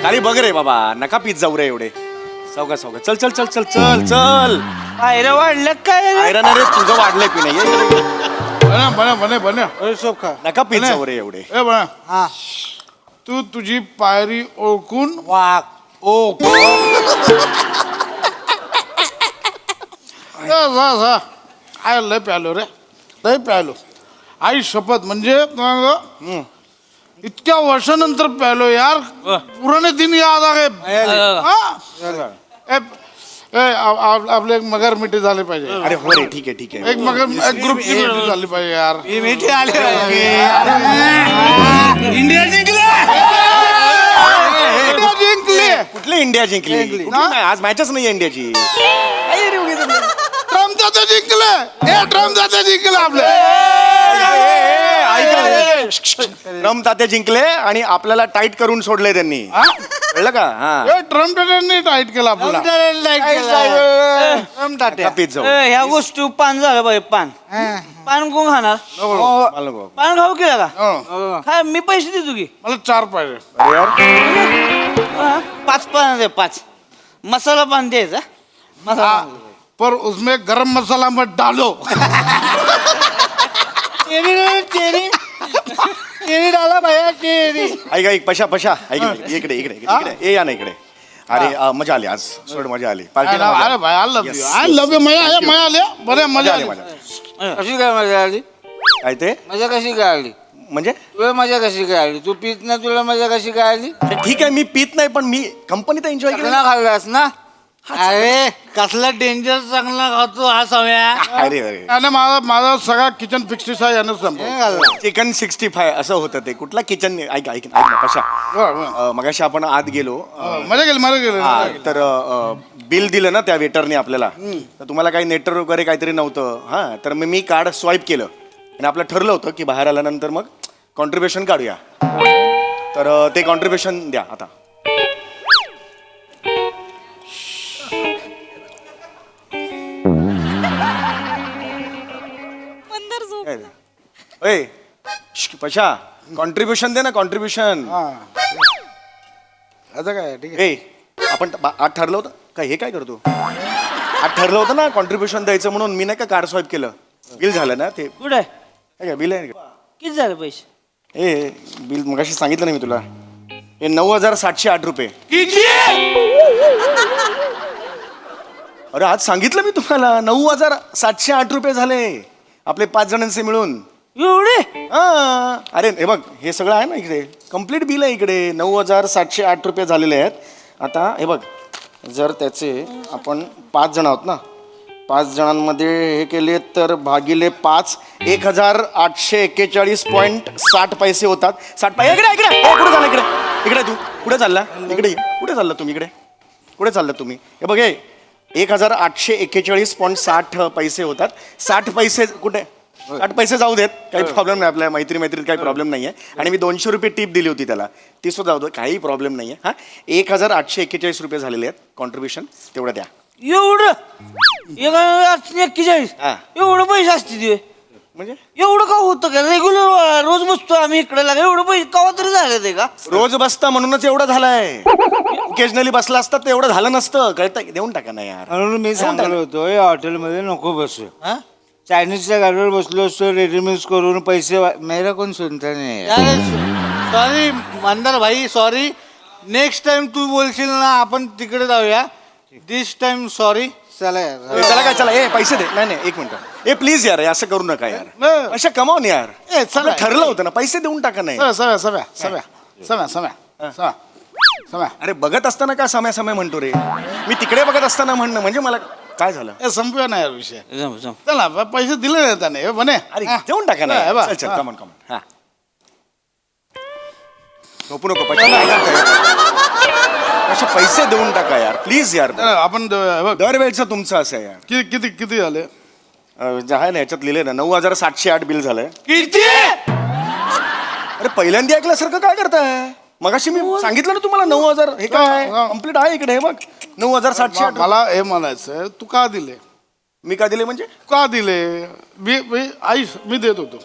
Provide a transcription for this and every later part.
खाली बघ रे बाबा, नका पीत जाऊ रे एवढे. सावकाश सावकाश, चल चल चल चल चल चल. आयरन वाढलं काय रे? आयरन रे तुझं वाढलंय की नाही? बने सोखा नका पीत जाऊ रे एवढे. ए बना हा तू तुझी पायरी ओळखून वाघ आय लय प्यालो रे, लय प्यालो. आई शपथ म्हणजे इतक्या वर्षानंतर प्यालो यार. पुराने दिन याद आ गए. हाँ? आपले एक मगर मिठी झाले पाहिजे. अरे हो रे, ठीक आहे ठीक आहे. एक मगर एक ग्रुपची मिठी झाली पाहिजे यार. मिठी आले इंडिया जिंकले. जिंकली. कुठली इंडिया जिंकली? कुठली नाही, आज मॅचच नाही इंडियाची. ट्रम्प जाते जिंकले. ट्रम्प जाते जिंकले आपले. ट्रम्प तात्या जिंकले आणि आपल्याला टाईट करून सोडले त्यांनी. कळलं का? हा, ट्रम्प टाईट केला आपल्याला. नका पीत जाऊ. ह्या गोष्टी पान झालं पाहिजे. पान पान कोण खाणार? मला नको. पान खाऊ केला का? हो. काय मी पैसे देतो की? मला 4 पाहिजे. अरे यार, हा, 5 पान दे. 5 मसाला पान द्यायचा. मसाला पर उसमें गरम मसाला मत डालो. चेरी डाला भैया चेरी. ऐक ऐक, पशा पशा ऐक इकडे इकडे इकडे ये या ना इकडे. अरे मजा आली आज, सोड मजा आली. पार्टीला मजा आली. अरे भाई आय लव्ह यू. मजा आली. बरे मजा आली. कशी काय मजा आली? काय ते मजा कशी काय आली? म्हणजे? तुला मजा कशी काय आली? तू पित ना, तुला मजा कशी काय आली? अरे ठीक आहे, मी पीत नाही पण मी कंपनीत एन्जॉय केलं. ना खाल्लास ना? अरे कसला डेंजर चांगला खातो हा सवया. अरे अरे, आणि माझा सगळा किचन 65 यानं संपला. चिकन 65 असं होतं ते. कुठला किचन? ऐक ऐक ना पशा. मगाशी आपण आत गेलो. मजा गेली. हा, तर बिल दिलं ना त्या वेटरने आपल्याला. तर तुम्हाला काही नेटवर्क वगैरे काहीतरी नव्हतं. हा, तर मी कार्ड स्वाईप केलं आणि आपलं ठरलं होतं की बाहेर आल्यानंतर मग कॉन्ट्रीब्युशन काढूया. तर ते कॉन्ट्रीब्युशन द्या आता. ए पशा, कॉन्ट्रीब्युशन दे ना, कॉन्ट्रीब्युशन. आता काय ठीक आहे. ए आपण आज ठरलं होतं का? हे काय करतो? आज ठरलं होतं ना कॉन्ट्रीब्युशन द्यायचं म्हणून. मी नाही का कार्ड स्वाईप केलं, बिल झालं ना ते. कुठे काय बिल आहे? किती झाले पैसे? ए बिल मगाशी सांगितलं नाही मी तुला. हे 9,708 रुपये. अरे आज सांगितलं मी तुम्हाला, 9,708 रुपये झाले आपले 5 जणांचे मिळून. एवढे? हा, अरे हे बघ, हे सगळं आहे ना इकडे, कम्प्लीट बिल आहे इकडे. 9,708 रुपये झालेले आहेत. आता हे बघ, जर त्याचे आपण 5 जण आहोत ना, 5 जणांमध्ये हे केले तर भागिले 5, 1,841.60 पैसे होतात. 60 पैसे. इकडे इकडे कुठे चालला? इकडे इकडे तू कुठे चालला? इकडे कुठे चालला तुम्ही? इकडे कुठे चालला तुम्ही? हे बघ, हे 1,841.60 पैसे होतात. 60 पैसे कुठे? 60 पैसे जाऊ देत, काही प्रॉब्लेम नाही. आपल्या मैत्रीत काही प्रॉब्लेम नाही आहे. आणि मी 200 रुपये टिप दिली होती त्याला, ती सुद्धा जाऊ दे, काही प्रॉब्लेम नाही आहे. हा, 1,841 रुपये झालेले आहेत कॉन्ट्रीब्युशन, तेवढं द्या. एवढं? 1,841? हा. एवढं पैसे असते? म्हणजे एवढं का होतं का? रेग्युलर रोज बसतो आम्ही इकडे लागा. एवढं पैसे कवा तरी झाले ते का? रोज बसता म्हणूनच एवढं झालंय. ओकेजनली बसला असतात तर एवढं झालं नसतं. कळतं? देऊन टाका ना यार. म्हणून मी सांगलो होतो या हॉटेलमध्ये नको बसू. चायनीजच्या गाडीवर बसलो असतो, रेडीमेड करून पैसे मेरा कोण सुनता नाही. सॉरी मंदार भाई, सॉरी. नेक्स्ट टाइम तू बोलशील ना आपण तिकडे जाऊया. दिस टाइम सॉरी. चला चला काय, चला. ए पैसे दे. नाही नाही, एक मिनिट. ए प्लीज यार, असं करू नका यार. अशा कमावून यार. चला. ठरलं होतं ना, पैसे देऊन टाका. नाही सव्या. अरे बघत असताना का समय समय म्हणतो रे? मी तिकडे बघत असताना म्हणणं म्हणजे मला काय झालं? संपूया ना यार विषय. चला पैसे दिले नाही त्याने. बने अरे देऊन टाका ना. चल चल, कमन कमन. हा, झोपू नको. असे पैसे देऊन टाका यार, प्लीज यार. आपण दरवेळचं तुमचं असं आहे यार. किती झाले? जे आहे ना याच्यात लिहिले ना, 9,708 बिल झालंय. किती? अरे पहिल्यांदा ऐकल्यासारखं काय करताय? मगाशी मी सांगितलं ना तुम्हाला 9,000. हे काय कम्प्लीट आहे इकडे. हे बघ, 9,708. मला हे म्हणायचं, तू का दिले? मी का दिले म्हणजे? का दिले? आई मी देत होतो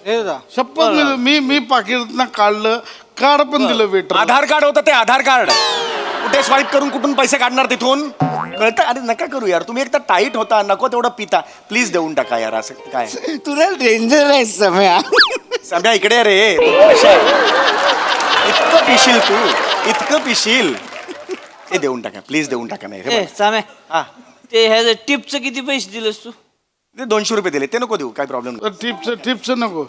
शपथ. मी पाकिटातनं काढलं, कार्ड पण दिलं वेटर. आधार कार्ड होतं ते, आधार कार्ड. कुठे स्वाईप करून कुठून पैसे काढणार तिथून कळतं? अरे नका करू यार, तुम्ही एक तर टाईट होता, नको तेवढं पिता, प्लीज देऊन टाका यार. असं काय तुला डेंजर आहे सम्या. सध्या इकडे रे, तू कशा आहे? इतकं पिशील तू, इतकं पिशील. हे देऊन टाका प्लीज, देऊन टाका. नाही रे ए साम्या, हा, ते ह्याचं टिपचं किती पैसे दिलेस तू? ते 200 रुपये दिले, ते नको देऊ, काय प्रॉब्लेम नाही. टिप्स नको.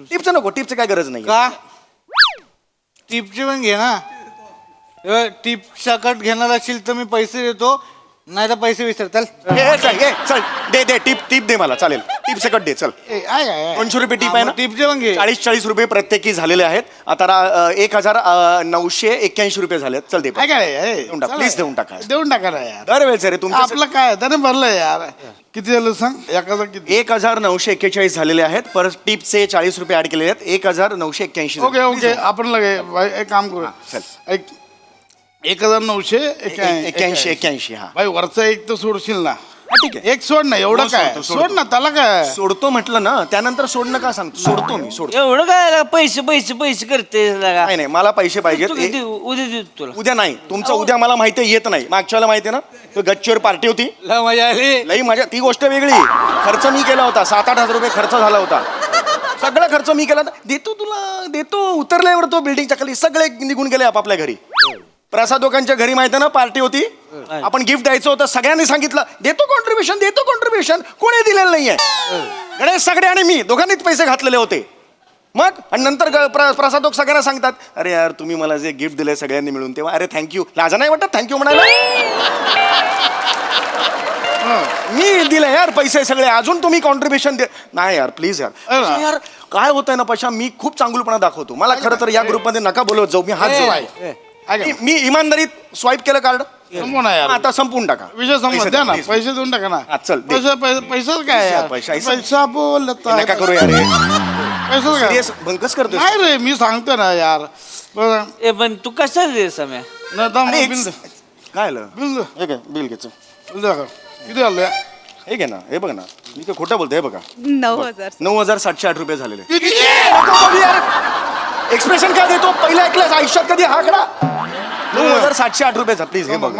टिपचं नको, टिपचं काय गरज नाही. का टिपची पण घे ना. टिप सकट घेणार असेल तर मी पैसे देतो, नाही तर पैसे विसर. चल चल दे टिप दे मला, चालेल. टिप सकट दे, चल. 200 रुपये टिप आहे ना. टिपचे पण घे. 40 रुपये प्रत्येकी झालेले आहेत. आता 1981 रुपये झाले. चल दे देऊन टाक, प्लीज देऊन टाका. देऊन टाका ना यार. दरवेळेस रे तुमचं आपलं काय त्याने भरलं यार. किती झालं सांग? 1941 झालेले आहेत. परत टिपचे 40 रुपये ऍड केलेले आहेत. 1981. ओके आपण लगे भाई एक काम करू. चल. 1981. 81 हा. भाई वरचा एक तर सोडशील ना. ठीक आहे. एक सोड ना, एवढं हो, काय सोडतो. सोड ना, त्याला काय. सोडतो म्हटलं ना, त्यानंतर सोडणं का सांगतो? सोडतो मी, सोडतो. एवढं काय लागा, पैसे पैसे पैसे करते लागा. नाही नाही, मला पैसे पाहिजेत. तू किती उद्या देतो तुला. उद्या नाही, तुमचं उद्या मला माहिती आहे येत नाही. मागच्या वेळेला माहिती आहे ना, तो गच्चीवर पार्टी होती. लय मजा आली. लई माझ्या, ती गोष्ट वेगळी. खर्च मी केला होता, 7-8 हजार रुपये खर्च झाला होता. सगळा खर्च मी केला. देतो तुला, देतो. उतरल्यावर तो बिल्डिंगच्या खाली सगळे निघून गेले आपापल्या घरी. प्रसाद लोकांच्या घरी माहिती आहे ना, पार्टी होती. आपण गिफ्ट द्यायचं होतं, सगळ्यांनी सांगितलं देतो कॉन्ट्रीब्युशन. कोणी दिलेलं नाहीये. गणेश सगळे आणि मी दोघांनीच पैसे घातलेले होते. मग आणि नंतर प्रसाद लोक सगळ्यांना सांगतात, अरे यार तुम्ही मला जे गिफ्ट दिले सगळ्यांनी मिळून, तेव्हा अरे थँक्यू. लाजा नाही वाटत थँक्यू म्हणायला? मी दिले यार पैसे सगळे, अजून तुम्ही कॉन्ट्रीब्युशन दे. नाही यार प्लीज यार. यार काय होतंय ना पशा, मी खूप चांगुलपणा दाखवतो. मला खरं तर या ग्रुपमध्ये नका बोलवत जाऊ. मी हात जोड. मी इमानदारीत स्वाईप केलं कार्ड. संपू ना यार. आता संपवून टाका. विषय संपला, द्या ना please. पैसे देऊन टाका ना. हा, चल, दे. पैसाच काय यार? पैसा बोलत नका करू यार. पैसाच काय? सिरियस भंकस करतोय. नाही रे, मी सांगतो ना यार. बरं. ए पण तू कशाला दे साम्या? नाही थांब, अरे, बिल दे. काय आलं? बिल दे. हे काय बिल घ्यायचं? बिल दे. किती आलं यार? हे घे ना, हे बघ ना, मी काय खोटं बोलतोय. हे बघा 9,000 रुपये झालेले. एक्सप्रेशन काय देतो? पहिला ऐकलं आयुष्यात कधी हा आकडा? 9,708 रुपयाचा. प्लीज हे बघ.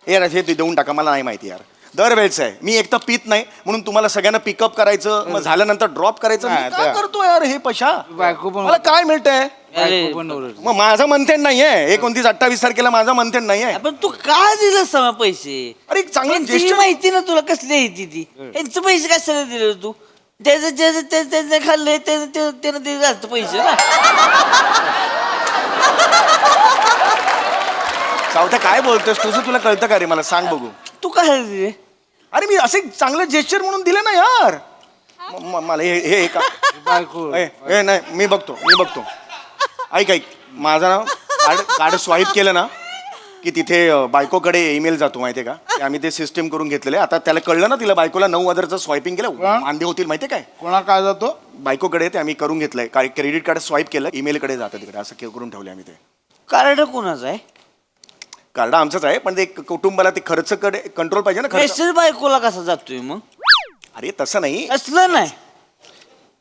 यार हे ते देऊन टाका, मला नाही माहिती यार. दरवेळेच आहे. मी एक तर पित नाही म्हणून तुम्हाला सगळ्यांना पिकअप करायचं, मग झाल्यानंतर ड्रॉप करायचं. मी हा, काय त्या- करतो यार हे पशा? बायको पण मला काय मिळतंय? अरे मग माझं मंथन नाहीये. 29-28 तारखेला माझं मंथन नाहीये. पण तू का दिलं साम्या पैसे? अरे चांगलं त्यांची gesture- माहिती ना तुला कसली आहे ती. यांचे पैसे कशाला दिले तू? त्याचं खाल्लंय त्यानं दिले जास्त पैसे ना. सावत्या काय बोलतोस? तुझं तुला कळतं का रे? मला सांग बघू. तू काय दिले? अरे मी असे चांगलं जेस्चर म्हणून दिले ना यार. मला हे का बायको ए नाही, मी बघतो. ऐक माझं नाव कार्ड स्वाईप केलं ना की तिथे बायकोकडे ईमेल जातो माहितीये का? ते आम्ही ते सिस्टीम करून घेतलेले. आता त्याला कळलं ना, तिला बायकोला 9,000चं स्वाईपिंग केलं, वांदे होतील माहितीये काय? कोणा काय जातो? बायकोकडे ते आम्ही करून घेतलंय. क्रेडिट कार्ड स्वाईप केलं, ईमेलकडे जातं तिकडे. असं करून ठेवले आम्ही ते. कार्ड कोणाचं आहे? कार्ड आमचंच आहे, पण ते कुटुंबाला ते खर्च कडे कंट्रोल पाहिजे ना. खर्च. मेसेज बायकोला कसा जातोय मग? अरे तसं नाही. असलं नाही.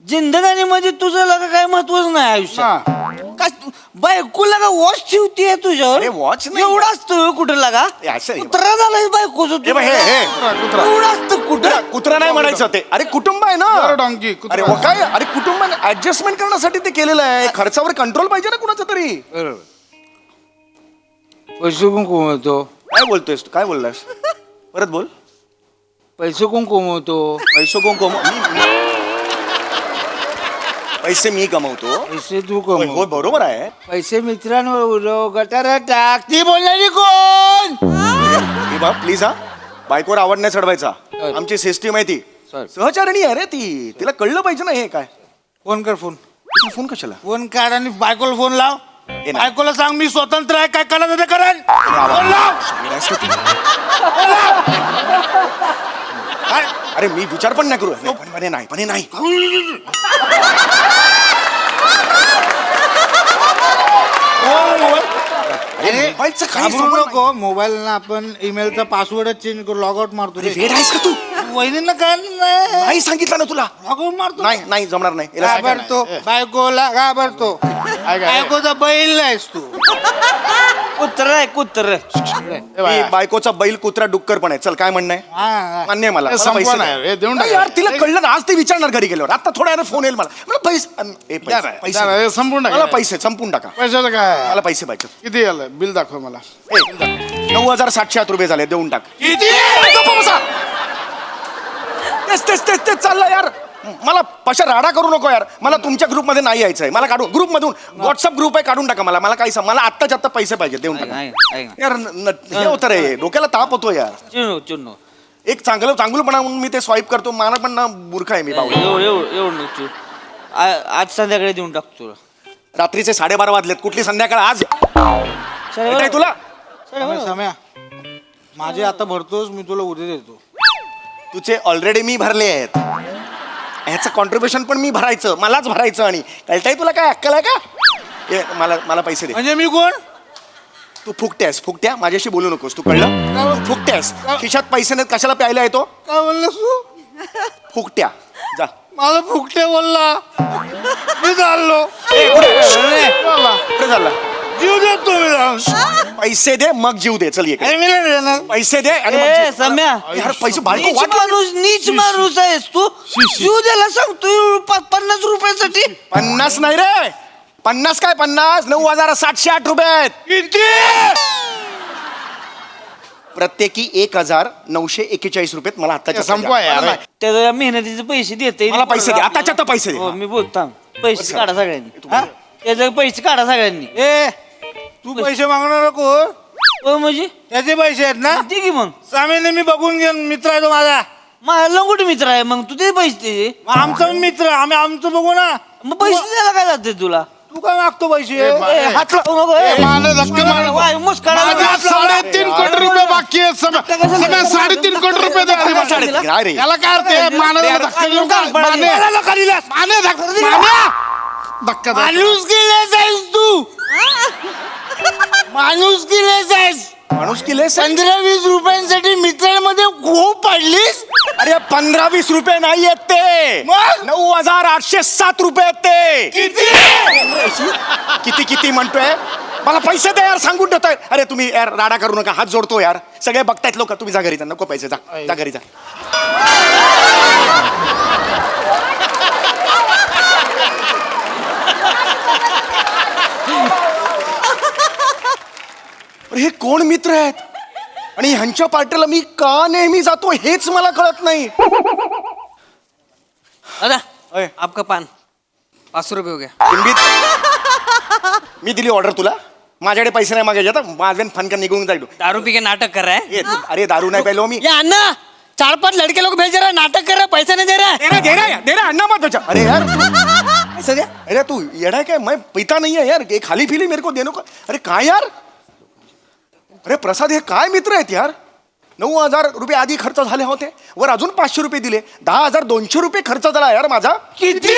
जिंदगानीमध्ये तुझं लगा काय महत्वच नाही आयुष्यात. काय बायकोला का वॉच ठेवतीये तुझ्यावर? अरे watch नाही. एवढं असतं कुठं लागा? ए, असं नाही. कुत्रा झालाय बायकोचं तू. ए बा, हे कुत्रा. एवढं असतं कुठं? कुत्रा नाही म्हणायचं ते. अरे कुटुंब आहे ना. यार डॉंकी, कुत्रा. अरे वो काय? अरे कुटुंब ऍडजस्टमेंट करण्यासाठी ते केलेलं आहे. खर्चावर कंट्रोल पाहिजे ना कुणाचा तरी. बरोबर. पैसे कोण कमवतो? काय बोलतोयस तू? काय बोललास? परत बोल. पैसे कोण कमवतो? पैसे कोण पैसे मी कमवतो. पैसे तू होय, कमव. होय, बरोबर आहे. पैसे मित्रांवर उडव, गटारात टाक. ती बोलणारी कोण? हे बा प्लीज हा, बायकोवर आवड नाही चढवायचा. आमची सिस्टीम आहे ती. Sorry. सहचारणी आहे रे ती. तिला कळलं पाहिजे ना हे काय. फोन कर. फोन फोन कशाला? फोन काढ आणि बायकोला फोन लाव. नाही. बायकोला सांग मी स्वतंत्र आहे, काय करायचं ते करेन. फोन लाव. अरे मी विचार पण नाही करू. नाही. मोबाईलचं काही घाबरू नको. मोबाईल ना आपण ईमेलचा पासवर्ड चेंज करू, लॉग आउट मारतो. वेड आहेस का तू? वहिनींना काय नाही सांगितलं ना तुला. लॉग आउट मारतो. नाही जमणार नाही. याला सांगा घाबरतो बायकोला, घाबरतो. बायकोचा बैल नाहीस तू. कुत्र आहे कुत्र मी बायकोचा बैल कुत्रा डुक्कर पण आहे. चल काय म्हणणं आहे? मान्य आहे मला. हे मला संपवा पैसे नाही, द्या. हे देऊन नाही टाका. यार तिला कळलं ना, आज ते विचारणार घरी गेल्यावर. आता थोड्या वेळाने फोन येईल मला. मला पैसे द्या ना, पैसे द्या ना, हे संपूर्ण टाका. मला पैसे संपून टाका. पैशाचं काय मला पैसे पाहिजे. किती आलं बिल दाखव मला 9,708 रुपये झाले, देऊन टाक. किती गप्प बसा. तेच चाललं यार. मला पशा राडा करू नको यार. मला तुमच्या ग्रुपमध्ये नाही यायचं आहे. मला काढून ग्रुपमधून व्हॉट्सअप ग्रुप आहे, काढून टाका. मला काही मला आत्ताच्या आत्ता पैसे पाहिजे, देऊन टाका. यार हे होतं रे, डोक्याला ताप होतो यार. चुनो चुनो एक चांगलंपणा म्हणून मी ते स्वाईप करतो. मला पण ना मूर्ख आहे मी बाबा. एवढं नको आज संध्याकाळी देऊन टाकतो तुला. रात्रीचे 12:30 वाजलेत. कुठली संध्याकाळ आज? काय तुला सम्या माझे आता भरतोस, मी तुला उद्या देतो. तुझे ऑलरेडी मी भरले आहेत. ह्याचं कॉन्ट्रीब्युशन पण मी भरायचं, मलाच भरायचं. आणि कळतंय तुला काय अक्कल आहे का? मला पैसे दे. म्हणजे मी कोण? तू फुकट्या माझ्याशी बोलू नकोस. तू कळलं? तू फुकट्यास. खिशात पैसे नाहीत, कशाला प्यायला येतो? काय बोललास तू? फुकट्या जा. मला फुकटे बोलला, मी चाललो. कुठे झाला? जीव देतो मी जाऊन. पैसे दे मग जीव दे. चल ये अरे मी नाही देणार. पैसे दे आणि मग ए जीव. सम्या यार पैसे बायको नीच वाट माणूस नीच माणूस आहेस तू. जीव द्यायला सांगतो 50 रुपयासाठी. 50 नाही रे. 50 काय 50? 9,708 रुपये आहेत. किती? प्रत्येकी 1,941 रुपये मला आत्ताच्या संपवा यार. त्याच्या मेहनतीचे पैसे देते. मला पैसे दे, आताच्या आता पैसे दे. हो मी बोलतो पैसे काढा सगळ्यांनी. हा? त्याचे पैसे काढा सगळ्यांनी. ए तू पैसे मागणार नको. हो म्हणजे त्याचे पैसे आहेत ना? दे की मग. सामीने मी बघून घेऊन, मित्र आहे तो माझा. माझा लंगोट मित्र आहे, मग तू ते पैसे दे. मग आमचा पण मित्र, आम्ही आमचं बघू ना. मग पैसे द्यायला काय जाते तुला? तू काय मागतो पैसे? ए, हात लावू नको. ए. माने धक्के मार. वाय, मुस्कारा माझे हात लावू. 3.5 कोटी रुपये बाकी आहेत. सगळ्या 3.5 कोटी रुपये दे आधी मला. काय रे? याला काय अर्थ आहे? मानेला धक्का देऊ का? माने धक्का द्या. माणूस गेलेस आहेस तू. माणूस गेलेस आहेस. माणूस केले 15-20 रुपयांसाठी मित्रांमध्ये खूप पडलीस. अरे 15-20 रुपये नाही आहेत ते. मग? 9,807 रुपये आहेत ते. किती म्हणतोय? मला पैसे द्या यार, सांगून ठेवतोय. अरे तुम्ही यार राडा करू नका, हात जोडतो यार. सगळे बघतायत लोक. तुम्ही जा घरी जा, नको पैसे. जा घरी जा. अरे हे कोण मित्र आहेत आणि ह्यांच्या पार्टीला मी का नेहमी जातो हेच मला कळत नाही. दादा अय. आपका पान 500 रुपये हो गया. बिनबीत मी दिली ऑर्डर तुला. माझ्याकडे पैसे नाही मागायचे. आता माझ्यान फनकन निघून जाईल. दारू पी के नाटक कर रहा है. अरे दारू नाही प्यायलो मी. ये अन्ना 4-5 लड़के लोग भेज रहा है, नाटक कर रहा है, पैसा नहीं दे रहा है. दे रहा अन्ना मत बचा. अरे यार पैसा दे. अरे तू येडा क्या? मैं पिता नहीं है यार. एक खाली फिली मेरे को देनो का. अरे काय यार? अरे प्रसाद हे काय मित्र आहेत यार. 9,000 रुपये आधी खर्च झाले होते, वर अजून 500 रुपये दिले. 10,200 रुपये खर्च झाला यार माझा. किती?